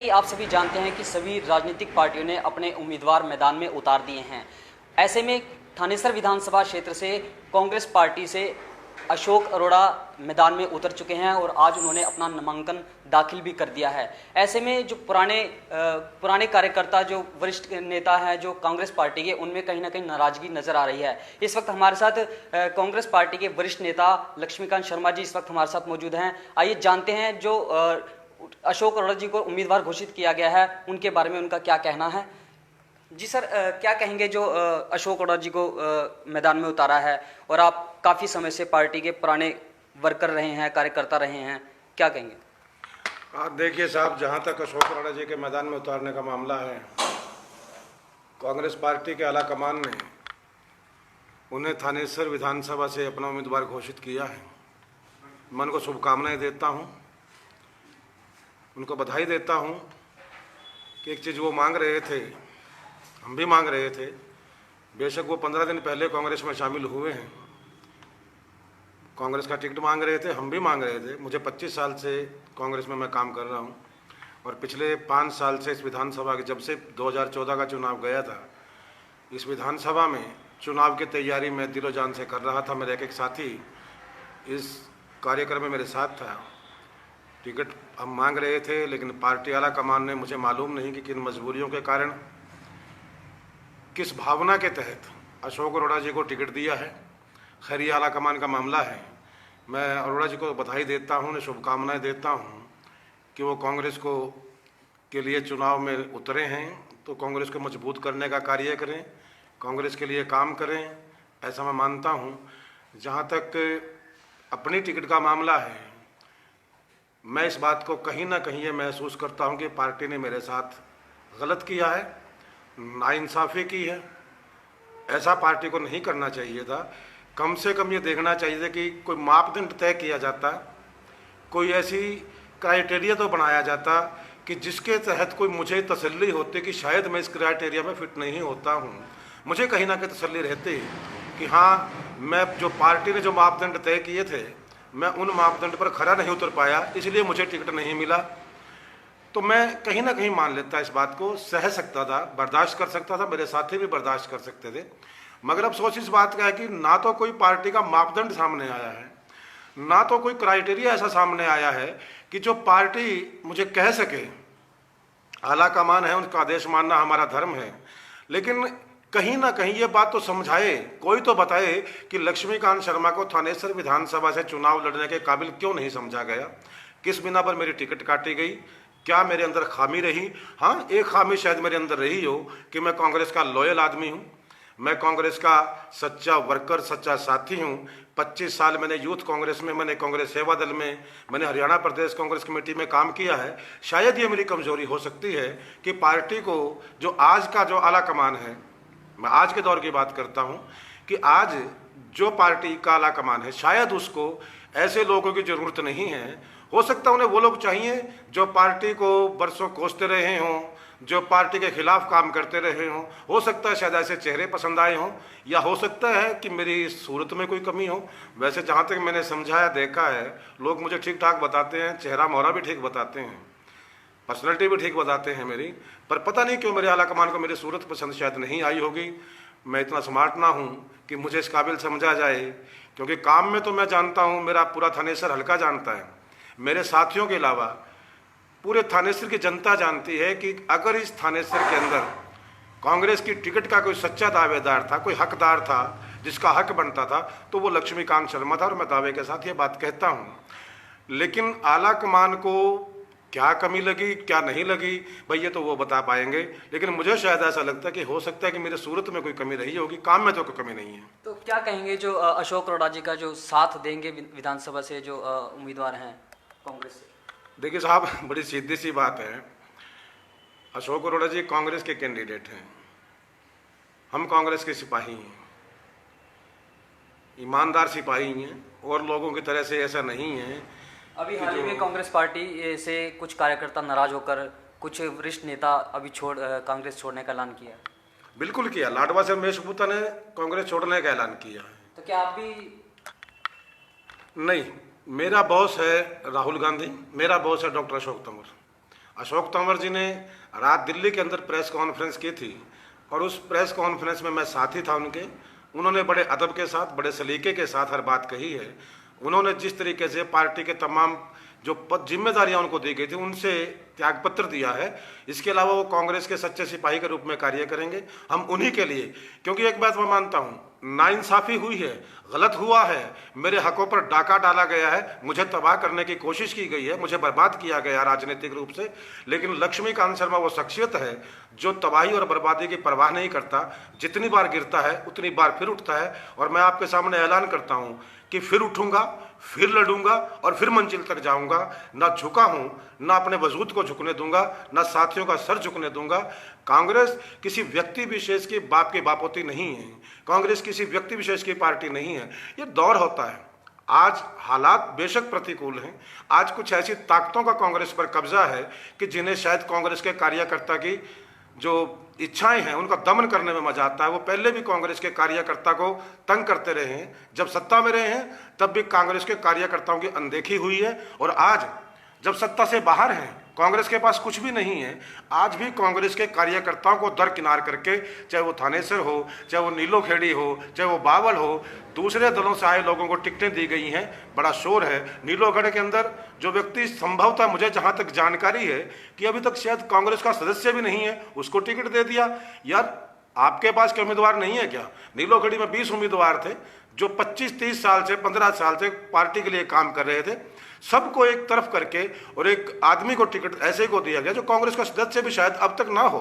आप सभी जानते हैं कि सभी राजनीतिक पार्टियों ने अपने उम्मीदवार मैदान में उतार दिए हैं। ऐसे में थानेसर विधानसभा क्षेत्र से कांग्रेस पार्टी से अशोक अरोड़ा मैदान में उतर चुके हैं और आज उन्होंने अपना नामांकन दाखिल भी कर दिया है। ऐसे में जो पुराने कार्यकर्ता, जो वरिष्ठ नेता हैं जो कांग्रेस पार्टी के, उनमें कहीं ना कहीं नाराजगी नजर आ रही है। इस वक्त हमारे साथ कांग्रेस पार्टी के वरिष्ठ नेता लक्ष्मीकांत शर्मा जी इस वक्त हमारे साथ मौजूद हैं। आइए जानते हैं जो अशोक अरोड़ा जी को उम्मीदवार घोषित किया गया है उनके बारे में उनका क्या कहना है। जी सर, क्या कहेंगे जो अशोक अरोड़ा जी को मैदान में उतारा है, और आप काफ़ी समय से पार्टी के पुराने वर्कर रहे हैं, कार्यकर्ता रहे हैं, क्या कहेंगे? देखिए साहब, जहाँ तक अशोक अरोड़ा जी के मैदान में उतारने का मामला है, कांग्रेस पार्टी के आला कमान ने उन्हें थानेसर विधानसभा से अपना उम्मीदवार घोषित किया है। मैं उनको शुभकामनाएं देता हूँ, उनको बधाई देता हूँ कि एक चीज़ वो मांग रहे थे, हम भी मांग रहे थे। बेशक वो 15 दिन पहले कांग्रेस में शामिल हुए हैं, कांग्रेस का टिकट मांग रहे थे, हम भी मांग रहे थे। मुझे 25 साल से कांग्रेस में मैं काम कर रहा हूँ और पिछले 5 साल से इस विधानसभा के, जब से 2014 का चुनाव गया था, इस विधानसभा में चुनाव की तैयारी में दिलो जान से कर रहा था। मेरा एक साथी इस कार्यक्रम में मेरे साथ था। टिकट हम मांग रहे थे, लेकिन पार्टी आला कमान ने, मुझे मालूम नहीं कि किन मजबूरियों के कारण, किस भावना के तहत अशोक अरोड़ा जी को टिकट दिया है। खैर, ये आला कमान का मामला है। मैं अरोड़ा जी को बधाई देता हूँ, उन्हें शुभकामनाएं देता हूँ कि वो कांग्रेस को के लिए चुनाव में उतरे हैं तो कांग्रेस को मजबूत करने का कार्य करें, कांग्रेस के लिए काम करें, ऐसा मैं मानता हूँ। जहाँ तक अपनी टिकट का मामला है, मैं इस बात को कहीं ना कहीं ये महसूस करता हूँ कि पार्टी ने मेरे साथ गलत किया है, नाइंसाफ़ी की है। ऐसा पार्टी को नहीं करना चाहिए था। कम से कम ये देखना चाहिए था कि कोई मापदंड तय किया जाता, कोई ऐसी क्राइटेरिया तो बनाया जाता कि जिसके तहत कोई मुझे तसल्ली होती कि शायद मैं इस क्राइटेरिया में फिट नहीं होता हूँ। मुझे कहीं ना कहीं तसल्ली रहती कि हाँ, मैं जो पार्टी ने जो मापदंड तय किए थे, मैं उन मापदंड पर खरा नहीं उतर पाया, इसलिए मुझे टिकट नहीं मिला। तो मैं कहीं ना कहीं मान लेता, इस बात को सह सकता था, बर्दाश्त कर सकता था, मेरे साथी भी बर्दाश्त कर सकते थे। मगर अफसोस इस बात का है कि ना तो कोई पार्टी का मापदंड सामने आया है, ना तो कोई क्राइटेरिया ऐसा सामने आया है कि जो पार्टी मुझे कह सके। आला कमान है, उनका आदेश मानना हमारा धर्म है, लेकिन कहीं ना कहीं ये बात तो समझाए, कोई तो बताए कि लक्ष्मीकांत शर्मा को थानेसर विधानसभा से चुनाव लड़ने के काबिल क्यों नहीं समझा गया, किस बिना पर मेरी टिकट काटी गई, क्या मेरे अंदर खामी रही। हाँ, एक खामी शायद मेरे अंदर रही हो कि मैं कांग्रेस का लॉयल आदमी हूँ, मैं कांग्रेस का सच्चा वर्कर, सच्चा साथी हूँ। 25 साल मैंने यूथ कांग्रेस में, मैंने कांग्रेस सेवा दल में, मैंने हरियाणा प्रदेश कांग्रेस कमेटी में काम किया है। शायद ये मेरी कमजोरी हो सकती है कि पार्टी को, जो आज का जो आला कमान है, मैं आज के दौर की बात करता हूं, कि आज जो पार्टी का आला कमान है, शायद उसको ऐसे लोगों की जरूरत नहीं है। हो सकता है उन्हें वो लोग चाहिए जो पार्टी को बरसों कोसते रहे हों, जो पार्टी के खिलाफ काम करते रहे हों। हो सकता है शायद ऐसे चेहरे पसंद आए हों, या हो सकता है कि मेरी सूरत में कोई कमी हो। वैसे जहाँ तक मैंने समझा है, देखा है, लोग मुझे ठीक ठाक बताते हैं, चेहरा मोहरा भी ठीक बताते हैं, पर्सनैलिटी भी ठीक बताते हैं मेरी, पर पता नहीं क्यों मेरे आला कमान को मेरी सूरत पसंद शायद नहीं आई होगी। मैं इतना स्मार्ट ना हूँ कि मुझे इस काबिल समझा जाए, क्योंकि काम में तो मैं जानता हूँ, मेरा पूरा थानेसर हल्का जानता है, मेरे साथियों के अलावा पूरे थानेसर की जनता जानती है कि अगर इस थानेसर के अंदर कांग्रेस की टिकट का कोई सच्चा दावेदार था, कोई हकदार था, जिसका हक बनता था, तो वो लक्ष्मीकांत शर्मा था। और मैं दावे के साथ ये बात कहता हूँ। लेकिन आला कमान को क्या कमी लगी, क्या नहीं लगी, भाई ये तो वो बता पाएंगे। लेकिन मुझे शायद ऐसा लगता है कि हो सकता है कि मेरे सूरत में कोई कमी रही होगी, काम में तो कोई कमी नहीं है। तो क्या कहेंगे जो अशोक अरोड़ा जी का जो साथ देंगे विधानसभा से जो उम्मीदवार हैं कांग्रेस से? देखिए साहब, बड़ी सीधी सी बात है, अशोक अरोड़ा जी कांग्रेस के कैंडिडेट हैं, हम कांग्रेस के सिपाही हैं, ईमानदार सिपाही हैं, और लोगों की तरह से ऐसा नहीं है। अभी हाल ही में कांग्रेस पार्टी से कुछ कार्यकर्ता नाराज होकर कुछ वरिष्ठ नेता अभी कांग्रेस छोड़ने का ऐलान किया। बिल्कुल किया, लाडवा से रमेश गुप्ता ने कांग्रेस छोड़ने का ऐलान किया है। तो क्या आप भी? नहीं, मेरा बॉस है राहुल गांधी, मेरा बॉस है डॉक्टर अशोक तंवर। अशोक तंवर जी ने रात दिल्ली के अंदर प्रेस कॉन्फ्रेंस की थी और उस प्रेस कॉन्फ्रेंस में मैं साथी था उनके। उन्होंने बड़े अदब के साथ, बड़े सलीके के साथ हर बात कही है। उन्होंने जिस तरीके से पार्टी के तमाम जो जिम्मेदारियां उनको दी गई थी उनसे त्यागपत्र दिया है, इसके अलावा वो कांग्रेस के सच्चे सिपाही के रूप में कार्य करेंगे। हम उन्हीं के लिए, क्योंकि एक बात मैं मानता हूँ, नाइंसाफ़ी हुई है, गलत हुआ है, मेरे हकों पर डाका डाला गया है, मुझे तबाह करने की कोशिश की गई है, मुझे बर्बाद किया गया राजनीतिक रूप से। लेकिन लक्ष्मीकांत शर्मा वो शख्सियत है जो तबाही और बर्बादी की परवाह नहीं करता। जितनी बार गिरता है उतनी बार फिर उठता है। और मैं आपके सामने ऐलान करता हूँ कि फिर उठूंगा, फिर लड़ूंगा और फिर मंजिल तक जाऊंगा। ना झुका हूं, ना अपने वजूद को झुकने दूंगा, ना साथियों का सर झुकने दूंगा। कांग्रेस किसी व्यक्ति विशेष के बाप की बापोती नहीं है, कांग्रेस किसी व्यक्ति विशेष की पार्टी नहीं है। ये दौर होता है। आज हालात बेशक प्रतिकूल हैं, आज कुछ ऐसी ताकतों का कांग्रेस पर कब्जा है कि जिन्हें शायद कांग्रेस के कार्यकर्ता की जो इच्छाएं हैं उनका दमन करने में मजा आता है। वो पहले भी कांग्रेस के कार्यकर्ता को तंग करते रहे हैं, जब सत्ता में रहे हैं तब भी कांग्रेस के कार्यकर्ताओं की अनदेखी हुई है। और आज जब सत्ता से बाहर हैं, कांग्रेस के पास कुछ भी नहीं है, आज भी कांग्रेस के कार्यकर्ताओं को दरकिनार करके, चाहे वो थानेसर हो, चाहे वो नीलो खेड़ी हो, चाहे वो बावल हो, दूसरे दलों से आए लोगों को टिकटें दी गई हैं। बड़ा शोर है। नीलोगढ़ के अंदर जो व्यक्ति, संभवतः मुझे जहां तक जानकारी है कि अभी तक शायद कांग्रेस का सदस्य भी नहीं है, उसको टिकट दे दिया। यार, आपके पास क्या उम्मीदवार नहीं है क्या? नीलोगढ़ी में 20 उम्मीदवार थे जो 25-30 साल से, 15 साल से पार्टी के लिए काम कर रहे थे। सबको एक तरफ करके और एक आदमी को टिकट ऐसे को दिया गया जो कांग्रेस का सदस्य भी शायद अब तक ना हो।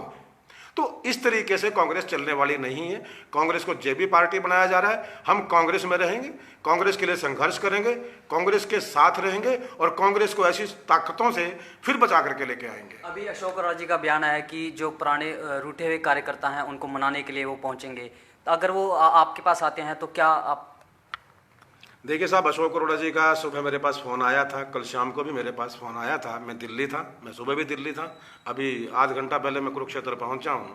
तो इस तरीके से कांग्रेस चलने वाली नहीं है। कांग्रेस को जेबी पार्टी बनाया जा रहा है। हम कांग्रेस में रहेंगे, कांग्रेस के लिए संघर्ष करेंगे, कांग्रेस के साथ रहेंगे और कांग्रेस को ऐसी ताकतों से फिर बचा करके लेके आएंगे। अभी अशोक अरोड़ा जी का बयान है कि जो पुराने रूठे हुए कार्यकर्ता हैं उनको मनाने के लिए वो पहुंचेंगे। तो अगर वो आपके पास आते हैं तो क्या आप? देखिए साहब, अशोक अरोड़ा जी का सुबह मेरे पास फ़ोन आया था, कल शाम को भी मेरे पास फ़ोन आया था। मैं दिल्ली था, मैं सुबह भी दिल्ली था, अभी आध घंटा पहले मैं कुरुक्षेत्र पहुंचा हूं।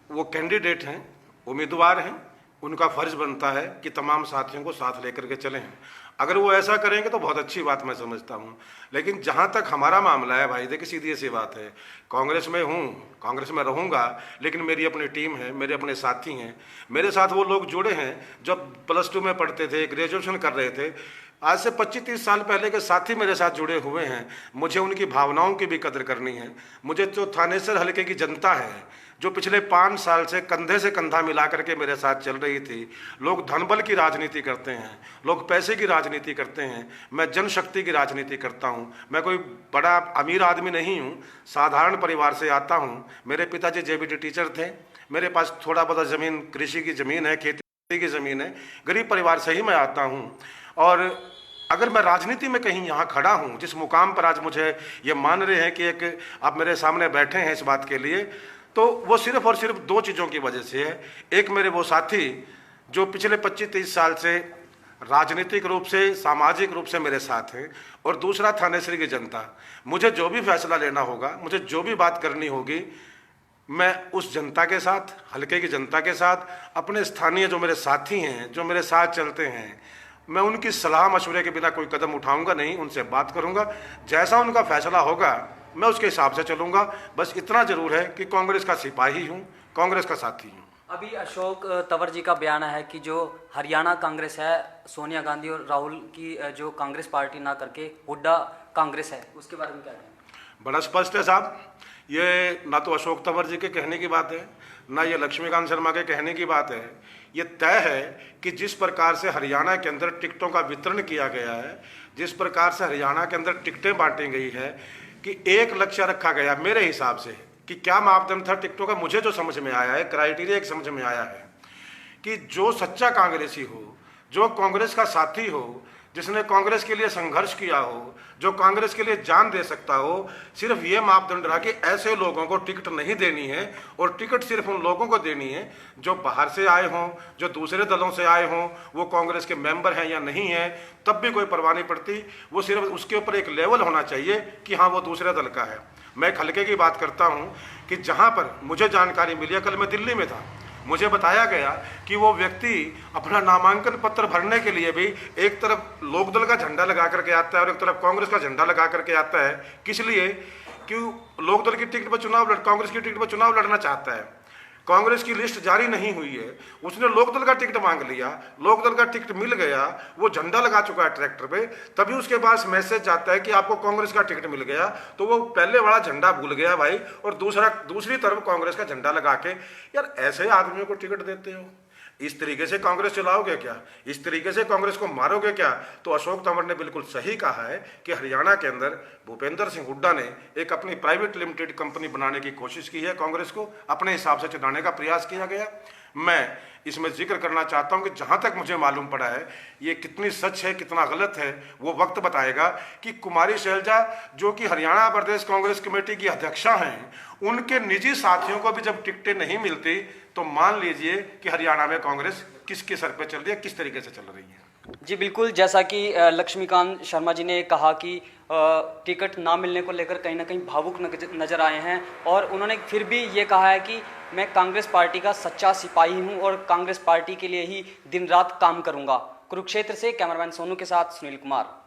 वो कैंडिडेट हैं, उम्मीदवार हैं, उनका फ़र्ज़ बनता है कि तमाम साथियों को साथ लेकर के चलें। अगर वो ऐसा करेंगे तो बहुत अच्छी बात मैं समझता हूँ। लेकिन जहाँ तक हमारा मामला है भाई, देखिए सीधी सी बात है, कांग्रेस में हूँ, कांग्रेस में रहूँगा, लेकिन मेरी अपनी टीम है, मेरे अपने साथी हैं, मेरे साथ वो लोग जुड़े हैं जब +2 में पढ़ते थे, ग्रेजुएशन कर रहे थे। आज से 25-30 साल पहले के साथी मेरे साथ जुड़े हुए हैं। मुझे उनकी भावनाओं की भी कदर करनी है। मुझे जो थानेसर हल्के की जनता है, जो पिछले 5 साल से कंधे से कंधा मिला करके मेरे साथ चल रही थी, लोग धनबल की राजनीति करते हैं, लोग पैसे की राजनीति करते हैं, मैं जनशक्ति की राजनीति करता हूँ। मैं कोई बड़ा अमीर आदमी नहीं हूँ, साधारण परिवार से आता हूँ। मेरे पिताजी जेबीटी टीचर थे, मेरे पास थोड़ा बहुत ज़मीन, कृषि की ज़मीन है, खेती की ज़मीन है, गरीब परिवार से ही मैं आता हूँ। और अगर मैं राजनीति में कहीं यहाँ खड़ा हूँ, जिस मुकाम पर आज मुझे ये मान रहे हैं कि एक आप मेरे सामने बैठे हैं इस बात के लिए, तो वो सिर्फ और सिर्फ 2 चीज़ों की वजह से है। एक, मेरे वो साथी जो पिछले 25-30 साल से राजनीतिक रूप से, सामाजिक रूप से मेरे साथ हैं, और दूसरा थानेसर की जनता। मुझे जो भी फैसला लेना होगा, मुझे जो भी बात करनी होगी, मैं उस जनता के साथ, हल्के की जनता के साथ, अपने स्थानीय जो मेरे साथी हैं, जो मेरे साथ चलते हैं, मैं उनकी सलाह मशवरे के बिना कोई कदम उठाऊंगा नहीं। उनसे बात करूंगा, जैसा उनका फैसला होगा मैं उसके हिसाब से चलूंगा। बस इतना जरूर है कि कांग्रेस का सिपाही हूं, कांग्रेस का साथी हूं। अभी अशोक तंवर जी का बयान है कि जो हरियाणा कांग्रेस है, सोनिया गांधी और राहुल की जो कांग्रेस पार्टी ना करके हुड्डा कांग्रेस है, उसके बारे में क्या कहें? बड़ा स्पष्ट है साहब, ये ना तो अशोक तंवर जी के कहने की बात है, ना ये लक्ष्मीकांत शर्मा के कहने की बात है। ये तय है कि जिस प्रकार से हरियाणा के अंदर टिकटों का वितरण किया गया है, जिस प्रकार से हरियाणा के अंदर टिकटें बांटी गई है, कि एक लक्ष्य रखा गया मेरे हिसाब से कि क्या मापदंड था टिकटों का, मुझे जो समझ में आया है, क्राइटेरिया एक समझ में आया है कि जो सच्चा कांग्रेसी हो, जो कांग्रेस का साथी हो, जिसने कांग्रेस के लिए संघर्ष किया हो, जो कांग्रेस के लिए जान दे सकता हो, सिर्फ ये मापदंड रहा कि ऐसे लोगों को टिकट नहीं देनी है। और टिकट सिर्फ उन लोगों को देनी है जो बाहर से आए हों, जो दूसरे दलों से आए हों, वो कांग्रेस के मेंबर हैं या नहीं हैं, तब भी कोई परवाह नहीं पड़ती। वो सिर्फ उसके ऊपर एक लेवल होना चाहिए कि हाँ वो दूसरे दल का है। मैं एक हल्के की बात करता हूँ कि जहाँ पर मुझे जानकारी मिली है, कल मैं दिल्ली में था, मुझे बताया गया कि वो व्यक्ति अपना नामांकन पत्र भरने के लिए भी एक तरफ लोकदल का झंडा लगा करके आता है और एक तरफ कांग्रेस का झंडा लगा करके आता है। किस लिए? क्यों? लोकदल की टिकट पर कांग्रेस की टिकट पर चुनाव लड़ना चाहता है। कांग्रेस की लिस्ट जारी नहीं हुई है, उसने लोकदल का टिकट मांग लिया, लोकदल का टिकट मिल गया, वो झंडा लगा चुका है ट्रैक्टर पे, तभी उसके पास मैसेज जाता है कि आपको कांग्रेस का टिकट मिल गया। तो वो पहले वाला झंडा भूल गया भाई, और दूसरी तरफ कांग्रेस का झंडा लगा के, यार ऐसे आदमियों को टिकट देते हो? इस तरीके से कांग्रेस चलाओगे क्या? इस तरीके से कांग्रेस को मारोगे क्या? तो अशोक तंवर ने बिल्कुल सही कहा है कि हरियाणा के अंदर भूपेंद्र सिंह हुड्डा ने एक अपनी प्राइवेट लिमिटेड कंपनी बनाने की कोशिश की है, कांग्रेस को अपने हिसाब से चलाने का प्रयास किया गया। मैं इसमें जिक्र करना चाहता हूं कि जहां तक मुझे मालूम पड़ा है, ये कितनी सच है कितना गलत है वो वक्त बताएगा, कि कुमारी शैलजा जो कि हरियाणा प्रदेश कांग्रेस कमेटी की अध्यक्षा हैं, उनके निजी साथियों को भी जब टिकटें नहीं मिलती तो मान लीजिए कि हरियाणा में कांग्रेस किसके सर पे चल रही है, किस तरीके से चल रही है। जी बिल्कुल, जैसा कि लक्ष्मीकांत शर्मा जी ने कहा कि टिकट ना मिलने को लेकर कहीं ना कहीं भावुक नजर आए हैं, और उन्होंने फिर भी ये कहा है कि मैं कांग्रेस पार्टी का सच्चा सिपाही हूं और कांग्रेस पार्टी के लिए ही दिन रात काम करूंगा। कुरुक्षेत्र से कैमरामैन सोनू के साथ सुनील कुमार।